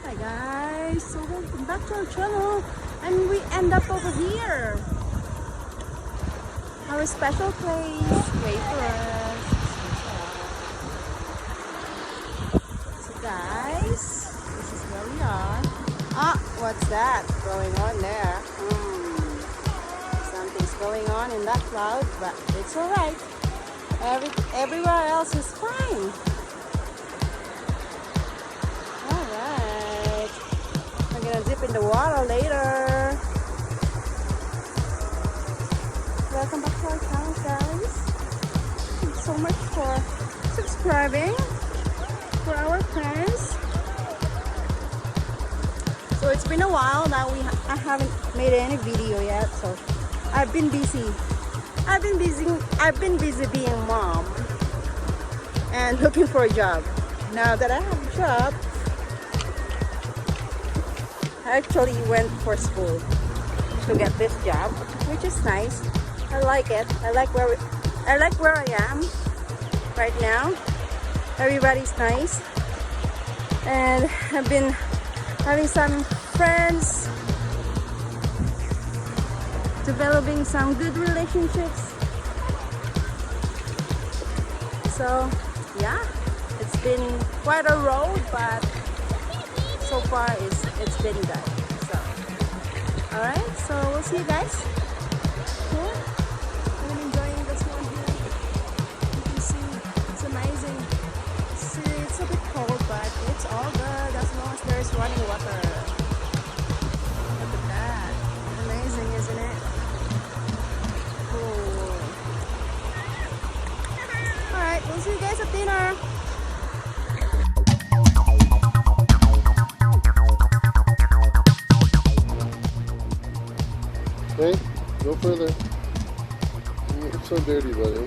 Hi guys, so welcome back to our channel, and we end up over here, our special place, Waiparous. So guys, this is where we are. Ah, what's that going on there? Something's going on in that cloud, but it's alright. Everywhere else is fine. Dip in the water later. Welcome back to our channel, guys. Thanks so much for subscribing, for our friends. So it's been a while now. I haven't made any video yet, so I've been busy. I've been busy being mom and looking for a job. Now that I have a job, I actually went for school to get this job, which is nice. I like it. I like where I am right now. Everybody's nice, and I've been having some friends, developing some good relationships. So yeah, it's been quite a road, but so far it's been good. So alright, so we'll see you guys. Yeah, I'm enjoying this one here. You can see it's amazing. It's a bit cold, but it's all good as long as there's running water. Look at that. Amazing, isn't it? Cool. Alright, we'll see you guys at dinner. Okay, go further. You're so dirty, buddy.